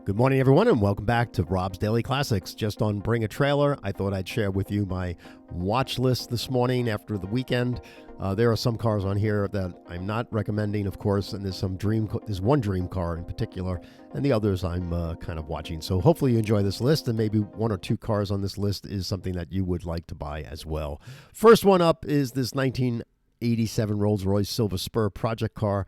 Good morning, everyone, and welcome back to Robb's Daily Classics. Just on Bring a Trailer, I thought I'd share with you my watch list this morning after the weekend. There are some cars on here that I'm not recommending, of course, and there's one dream car in particular, and the others I'm kind of watching. So hopefully you enjoy this list, and maybe one or two cars on this list is something that you would like to buy as well. First one up is this 1987 Rolls-Royce Silver Spur project car.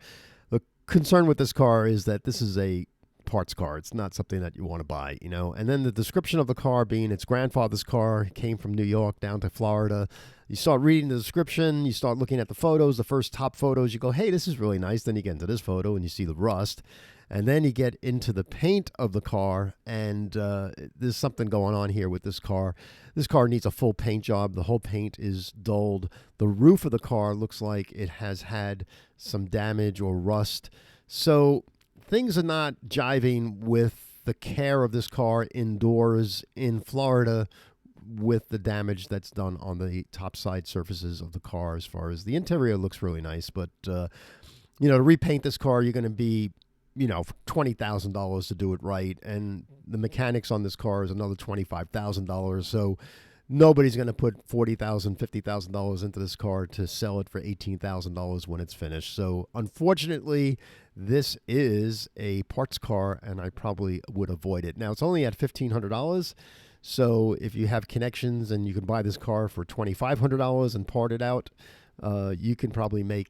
The concern with this car is that this is a parts car. It's not something that you want to buy, And then the description of the car being its grandfather's car, came from New York down to Florida. You start reading the description, you start looking at the photos, the first top photos, you go, hey, this is really nice. Then you get into this photo and you see the rust. And then you get into the paint of the car, and there's something going on here with this car. This car needs a full paint job. The whole paint is dulled. The roof of the car looks like it has had some damage or rust. So things are not jiving with the care of this car indoors in Florida with the damage that's done on the top side surfaces of the car. As far as the interior looks really nice, but to repaint this car, you're going to be $20,000 to do it right, and the mechanics on this car is another $25,000. So nobody's going to put $40,000, $50,000 into this car to sell it for $18,000 when it's finished. So unfortunately, this is a parts car, and I probably would avoid it. Now, it's only at $1,500. So if you have connections and you can buy this car for $2,500 and part it out, you can probably make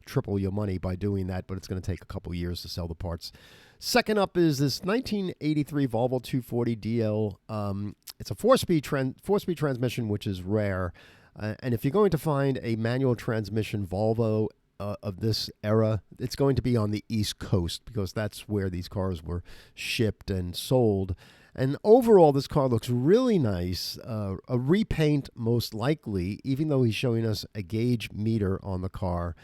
triple your money by doing that, but it's going to take a couple years to sell the parts. Second up is this 1983 Volvo 240 DL. It's a four-speed transmission, which is rare. And if you're going to find a manual transmission Volvo of this era, it's going to be on the East Coast, because that's where these cars were shipped and sold. And overall, this car looks really nice. A repaint, most likely, even though he's showing us a gauge meter on the car.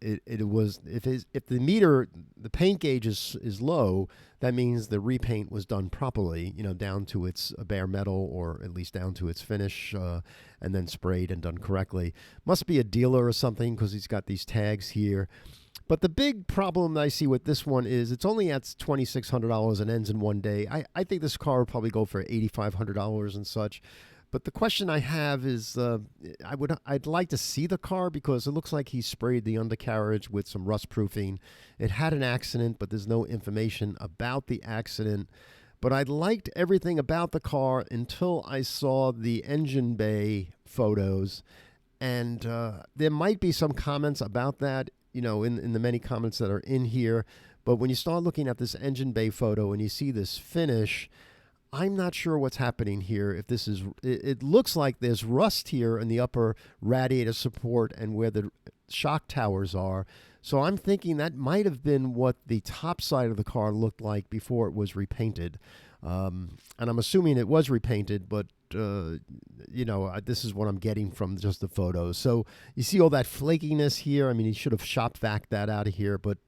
It was if the paint gauge is low, that means the repaint was done properly, down to its bare metal, or at least down to its finish, and then sprayed and done correctly. Must be a dealer or something, because he's got these tags here. But the big problem that I see with this one is it's only at $2,600 and ends in one day. I think this car will probably go for $8,500 and such. But the question I have is, I'd like to see the car, because it looks like he sprayed the undercarriage with some rust proofing. It had an accident, but there's no information about the accident. But I liked everything about the car until I saw the engine bay photos, and there might be some comments about that, in the many comments that are in here. But when you start looking at this engine bay photo and you see this finish, I'm not sure what's happening here. If this is, it looks like there's rust here in the upper radiator support and where the shock towers are. So I'm thinking that might have been what the top side of the car looked like before it was repainted. And I'm assuming it was repainted, but this is what I'm getting from just the photos. So you see all that flakiness here. I mean, he should have shop vac that out of here, but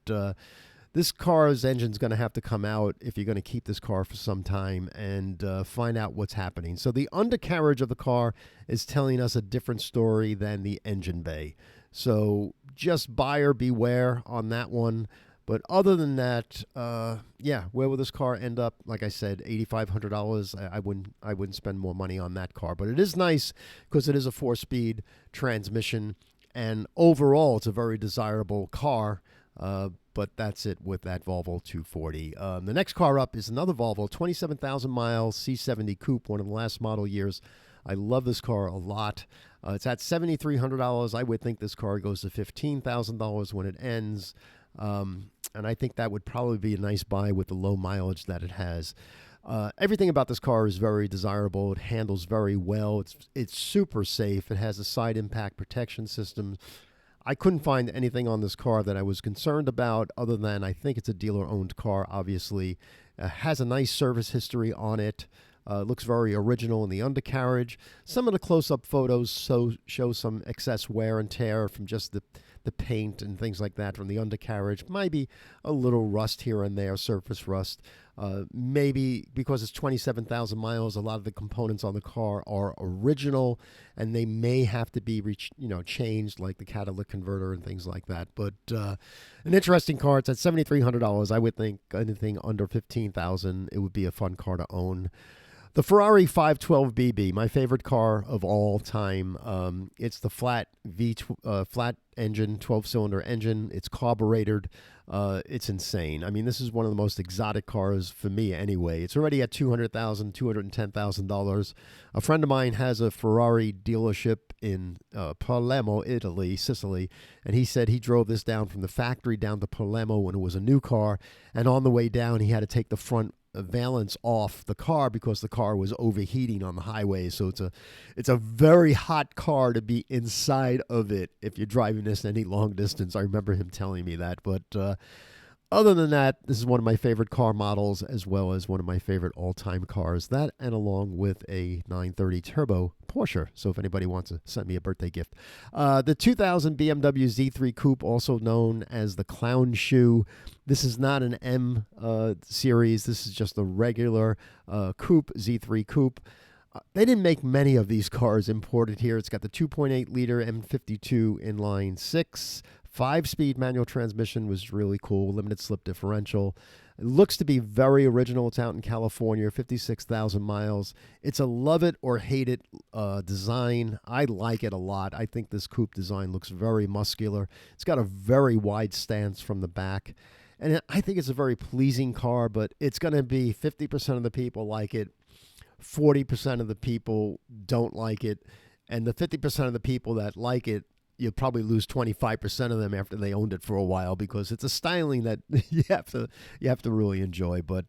this car's engine's going to have to come out if you're going to keep this car for some time, and find out what's happening. So the undercarriage of the car is telling us a different story than the engine bay. So just buyer beware on that one. But other than that, where will this car end up? Like I said, $8,500. I wouldn't spend more money on that car. But it is nice because it is a 4-speed transmission, and overall, it's a very desirable car. But that's it with that Volvo 240. The next car up is another Volvo, 27,000 miles, C70 Coupe, one of the last model years. I love this car a lot. It's at $7,300. I would think this car goes to $15,000 when it ends. And I think that would probably be a nice buy with the low mileage that it has. Everything about this car is very desirable. It handles very well. It's super safe. It has a side impact protection system. I couldn't find anything on this car that I was concerned about, other than I think it's a dealer-owned car, obviously. Has a nice service history on it. Looks very original in the undercarriage. Some of the close-up photos show some excess wear and tear from just the the paint and things like that from the undercarriage. Might be a little rust here and there, surface rust. Maybe because it's 27,000 miles, a lot of the components on the car are original, and they may have to be changed, like the catalytic converter and things like that. But an interesting car. It's at $7,300. I would think anything under 15,000, it would be a fun car to own. The Ferrari 512BB, my favorite car of all time. It's the flat engine, 12-cylinder engine. It's carbureted. It's insane. I mean, this is one of the most exotic cars for me anyway. It's already at $200,000, $210,000. A friend of mine has a Ferrari dealership in Palermo, Italy, Sicily, and he said he drove this down from the factory down to Palermo when it was a new car, and on the way down he had to take the front valance off the car because the car was overheating on the highway. So it's a very hot car to be inside of it if you're driving this any long distance. I remember him telling me that. But other than that, this is one of my favorite car models, as well as one of my favorite all-time cars. That, and along with a 930 Turbo Porsche. So if anybody wants to send me a birthday gift. The 2000 BMW Z3 Coupe, also known as the Clown Shoe. This is not an M series. This is just a regular coupe, Z3 Coupe. They didn't make many of these cars imported here. It's got the 2.8-liter M52 inline six. 5-speed manual transmission was really cool. Limited slip differential. It looks to be very original. It's out in California, 56,000 miles. It's a love it or hate it design. I like it a lot. I think this coupe design looks very muscular. It's got a very wide stance from the back. And I think it's a very pleasing car, but it's going to be 50% of the people like it, 40% of the people don't like it, and the 50% of the people that like it, you'll probably lose 25% of them after they owned it for a while, because it's a styling that you have to really enjoy. But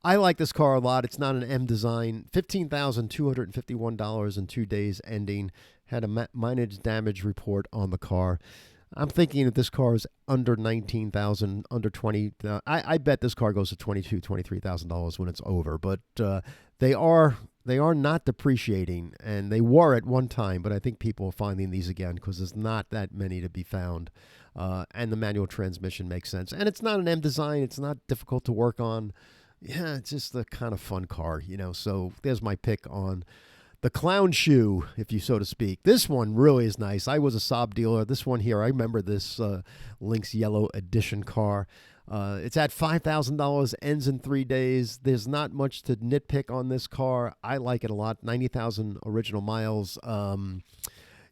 I like this car a lot. It's not an M design. $15,251 in 2 days ending. Had a mileage damage report on the car. I'm thinking if this car is under 19,000, under 20, I bet this car goes to $22,000, $23,000 when it's over. But they are not depreciating, and they were at one time. But I think people are finding these again because there's not that many to be found, and the manual transmission makes sense. And it's not an M design. It's not difficult to work on. Yeah, it's just a kind of fun car, So there's my pick on the Clown Shoe, if you so to speak. This one really is nice. I was a Saab dealer. This one here, I remember this Lynx Yellow Edition car. It's at $5,000, ends in 3 days. There's not much to nitpick on this car. I like it a lot. 90,000 original miles.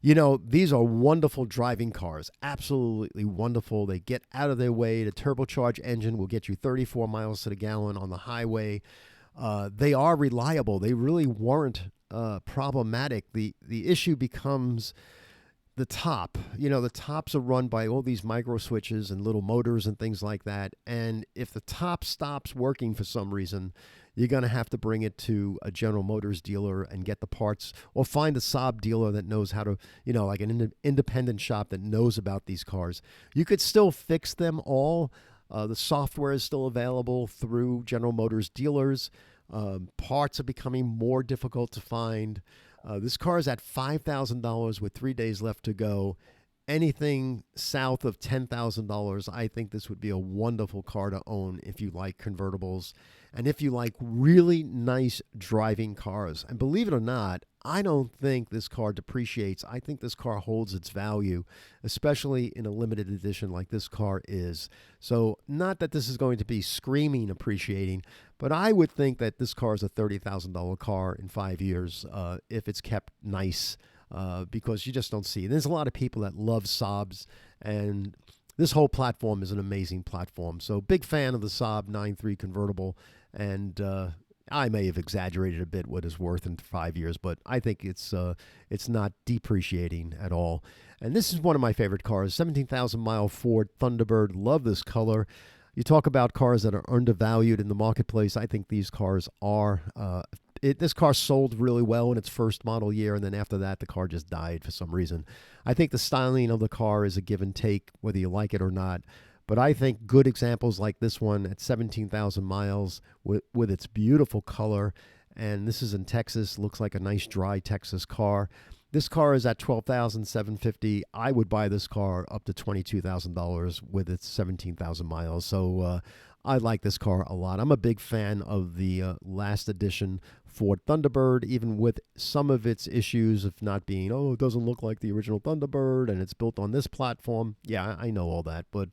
These are wonderful driving cars. Absolutely wonderful. They get out of their way. The turbocharged engine will get you 34 miles to the gallon on the highway. They are reliable. They really weren't problematic. The issue becomes the top. The tops are run by all these micro switches and little motors and things like that. And if the top stops working for some reason, you're going to have to bring it to a General Motors dealer and get the parts, or find a Saab dealer that knows how to, like an independent shop that knows about these cars. You could still fix them all. The software is still available through General Motors dealers. Parts are becoming more difficult to find. This car is at $5,000 with 3 days left to go. Anything south of $10,000, I think this would be a wonderful car to own if you like convertibles and if you like really nice driving cars. And believe it or not, I don't think this car depreciates. I think this car holds its value, especially in a limited edition like this car is. So not that this is going to be screaming appreciating, but I would think that this car is a $30,000 car in 5 years if it's kept nice. Because you just don't see it. There's a lot of people that love Saabs, and this whole platform is an amazing platform. So big fan of the Saab 9.3 convertible, and I may have exaggerated a bit what it's worth in 5 years, but I think it's not depreciating at all. And this is one of my favorite cars, 17,000-mile Ford Thunderbird. Love this color. You talk about cars that are undervalued in the marketplace. I think these cars are. This car sold really well in its first model year, and then after that, the car just died for some reason. I think the styling of the car is a give and take, whether you like it or not. But I think good examples like this one at 17,000 miles with its beautiful color, and this is in Texas, looks like a nice dry Texas car. This car is at $12,750. I would buy this car up to $22,000 with its 17,000 miles. So I like this car a lot. I'm a big fan of the last edition Ford Thunderbird, even with some of its issues of not being, it doesn't look like the original Thunderbird and it's built on this platform. Yeah, I know all that, but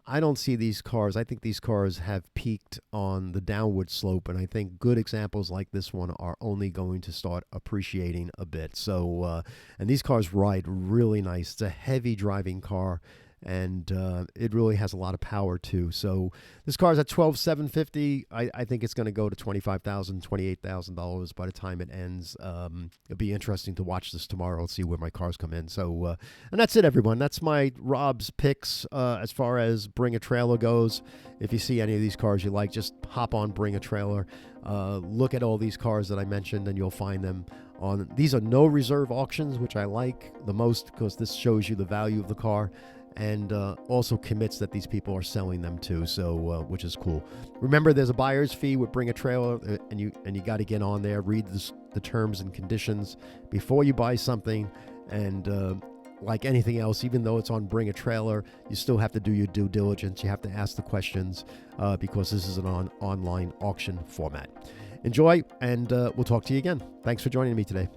I don't see these cars. I think these cars have peaked on the downward slope, and I think good examples like this one are only going to start appreciating a bit. So, and these cars ride really nice. It's a heavy driving car, and it really has a lot of power too. So this car is at $12,750. I think it's going to go to $25,000, $28,000 by the time it ends. It'll be interesting to watch this tomorrow and see where my cars come in. So, and that's it, everyone. That's my Robb's picks as far as Bring a Trailer goes. If you see any of these cars you like, just hop on Bring a Trailer. Look at all these cars that I mentioned, and you'll find them on. These are no reserve auctions, which I like the most because this shows you the value of the car. And also commits that these people are selling them to, so which is cool. Remember, there's a buyer's fee with Bring a Trailer, and you got to get on there, read the terms and conditions before you buy something. And like anything else, even though it's on Bring a Trailer, you still have to do your due diligence. You have to ask the questions because this is an online auction format. Enjoy, and we'll talk to you again. Thanks for joining me today.